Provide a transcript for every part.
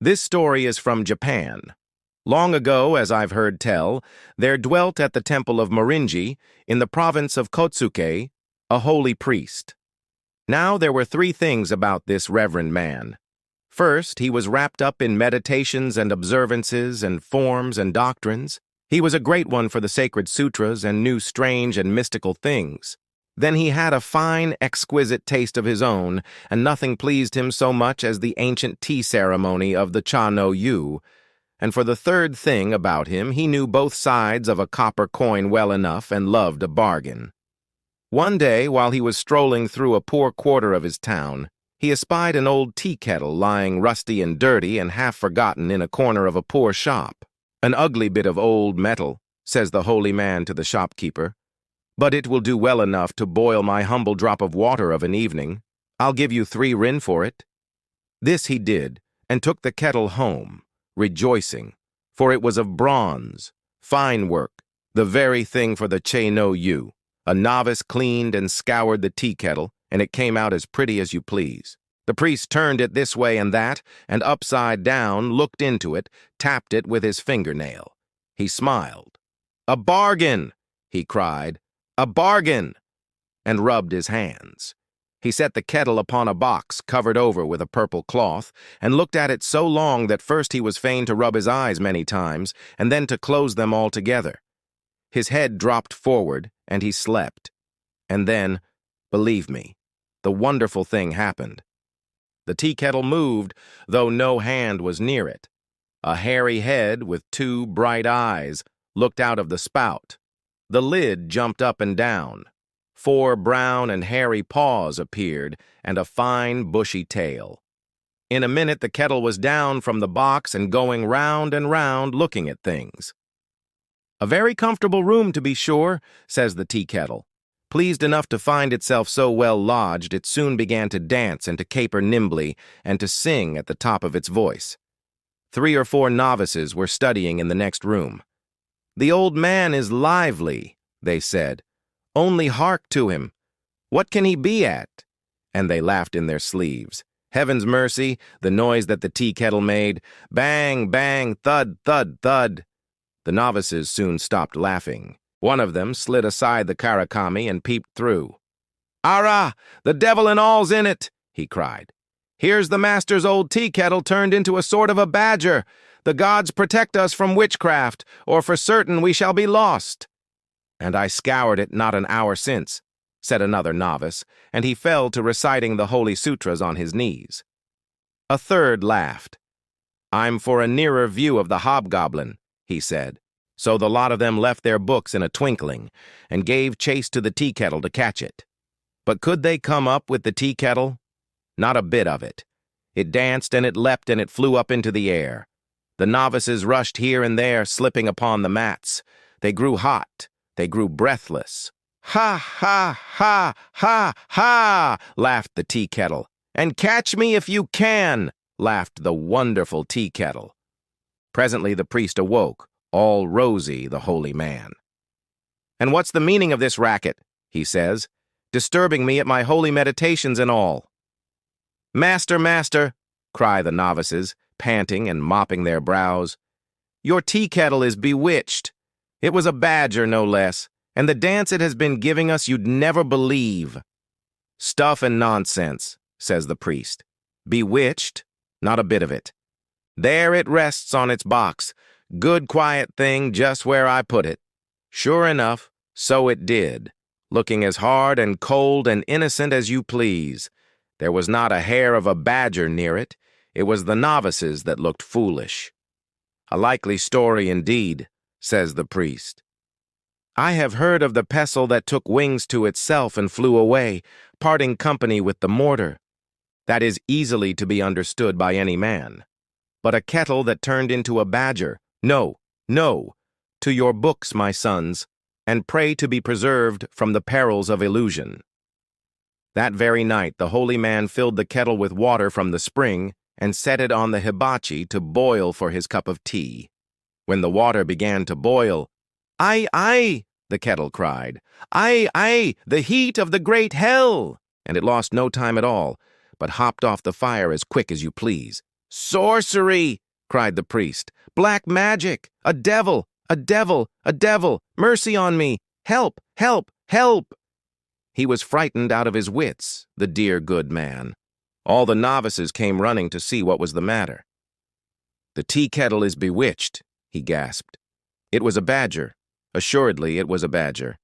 This story is from Japan. Long ago, as I've heard tell, there dwelt at the temple of Morinji, in the province of Kotsuke, a holy priest. Now there were three things about this reverend man. First, he was wrapped up in meditations and observances and forms and doctrines. He was a great one for the sacred sutras and knew strange and mystical things. Then he had a fine, exquisite taste of his own, and nothing pleased him so much as the ancient tea ceremony of the cha no yu. And for the third thing about him, he knew both sides of a copper coin well enough and loved a bargain. One day, while he was strolling through a poor quarter of his town, he espied an old tea-kettle lying rusty and dirty and half forgotten in a corner of a poor shop. "An ugly bit of old metal," says the holy man to the shopkeeper, "but it will do well enough to boil my humble drop of water of an evening. I'll give you 3 rin for it." This he did, and took the kettle home, rejoicing, for it was of bronze, fine work, the very thing for the cha no yu. A novice cleaned and scoured the tea-kettle, and it came out as pretty as you please. The priest turned it this way and that, and upside down, looked into it, tapped it with his fingernail. He smiled. "A bargain!" he cried. "A bargain!" and rubbed his hands. He set the kettle upon a box covered over with a purple cloth, and looked at it so long that first he was fain to rub his eyes many times, and then to close them altogether. His head dropped forward, and he slept. And then, believe me, the wonderful thing happened. The tea-kettle moved, though no hand was near it. A hairy head with 2 bright eyes looked out of the spout. The lid jumped up and down. 4 brown and hairy paws appeared, and a fine bushy tail. In a minute the kettle was down from the box and going round and round looking at things. "A very comfortable room, to be sure," says the tea-kettle. Pleased enough to find itself so well lodged, it soon began to dance and to caper nimbly and to sing at the top of its voice. 3 or 4 novices were studying in the next room. "The old man is lively," they said. "Only hark to him. What can he be at?" And they laughed in their sleeves. Heaven's mercy, the noise that the tea-kettle made. Bang, bang, thud, thud, thud. The novices soon stopped laughing. One of them slid aside the karakami and peeped through. "Ara! The devil and all's in it!" he cried. "Here's the master's old tea-kettle turned into a sort of a badger. The gods protect us from witchcraft, or for certain we shall be lost." "And I scoured it not an hour since," said another novice, and he fell to reciting the Holy Sutras on his knees. A third laughed. "I'm for a nearer view of the hobgoblin," he said. So the lot of them left their books in a twinkling, and gave chase to the tea-kettle to catch it. But could they come up with the tea-kettle? Not a bit of it. It danced and it leapt and it flew up into the air. The novices rushed here and there, slipping upon the mats. They grew hot. They grew breathless. "Ha, ha, ha, ha, ha!" laughed the tea-kettle. "And catch me if you can!" laughed the wonderful tea-kettle. Presently the priest awoke, all rosy, the holy man. "And what's the meaning of this racket?" he says, "disturbing me at my holy meditations and all." "Master, master," cry the novices, panting and mopping their brows, "your tea-kettle is bewitched. It was a badger, no less, and the dance it has been giving us you'd never believe." "Stuff and nonsense," says the priest. "Bewitched? Not a bit of it. There it rests on its box. Good quiet thing just where I put it." Sure enough, so it did, looking as hard and cold and innocent as you please. There was not a hair of a badger near it. It was the novices that looked foolish. "A likely story indeed," says the priest. "I have heard of the pestle that took wings to itself and flew away, parting company with the mortar. That is easily to be understood by any man. But a kettle that turned into a badger, no, no, to your books, my sons, and pray to be preserved from the perils of illusion." That very night the holy man filled the kettle with water from the spring and set it on the hibachi to boil for his cup of tea. When the water began to boil, "Ai, ai!" the kettle cried. "Ai, ai! The heat of the great hell!" And it lost no time at all, but hopped off the fire as quick as you please. "Sorcery!" cried the priest. "Black magic! A devil! A devil! A devil! Mercy on me! Help! Help! Help!" He was frightened out of his wits, the dear good man. All the novices came running to see what was the matter. "The tea-kettle is bewitched," he gasped. It was a badger. Assuredly it was a badger.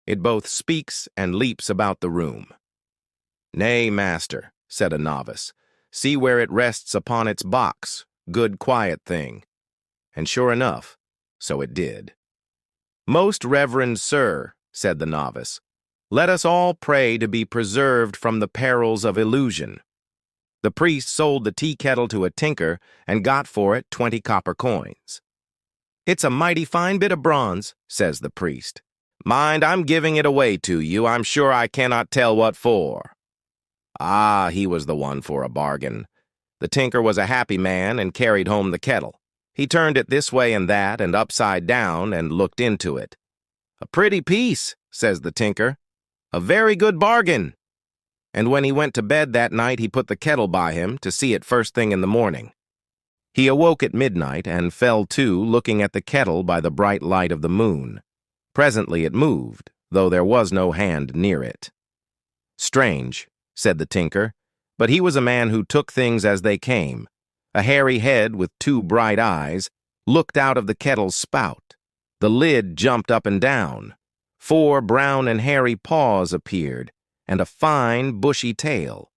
It both speaks and leaps about the room. "Nay, master," said a novice. "See where it rests upon its box. Good quiet thing." And sure enough, so it did. "Most reverend sir," said the novice, "let us all pray to be preserved from the perils of illusion." The priest sold the tea-kettle to a tinker and got for it 20 copper coins. "It's a mighty fine bit of bronze," says the priest. "Mind, I'm giving it away to you. I'm sure I cannot tell what for." Ah, he was the one for a bargain. The tinker was a happy man and carried home the kettle. He turned it this way and that and upside down and looked into it. "A pretty piece," says the tinker. "A very good bargain." And when he went to bed that night, he put the kettle by him to see it first thing in the morning. He awoke at midnight and fell to looking at the kettle by the bright light of the moon. Presently it moved, though there was no hand near it. "Strange," said the tinker, but he was a man who took things as they came. A hairy head with 2 bright eyes looked out of the kettle's spout. The lid jumped up and down. 4 brown and hairy paws appeared, and a fine, bushy tail.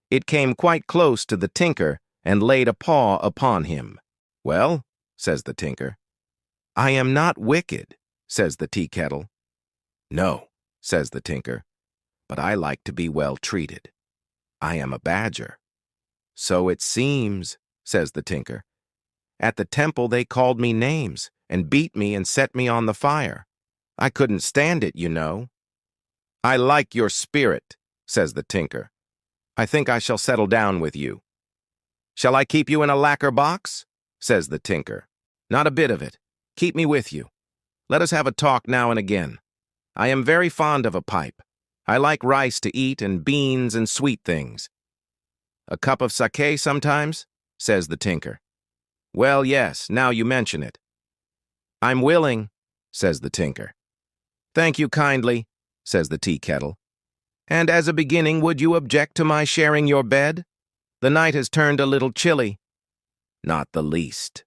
It came quite close to the tinker and laid a paw upon him. "Well," says the tinker. "I am not wicked," says the tea-kettle. "No," says the tinker, "but I like to be well treated. I am a badger." "So it seems," says the tinker. "At the temple they called me names and beat me and set me on the fire. I couldn't stand it, you know." "I like your spirit," says the tinker. "I think I shall settle down with you." "Shall I keep you in a lacquer box?" says the tinker. "Not a bit of it. Keep me with you. Let us have a talk now and again. I am very fond of a pipe. I like rice to eat and beans and sweet things." "A cup of sake sometimes?" says the tinker. "Well, yes, now you mention it." "I'm willing," says the tinker. "Thank you kindly," says the tea-kettle. "And as a beginning, would you object to my sharing your bed? The night has turned a little chilly." "Not the least,"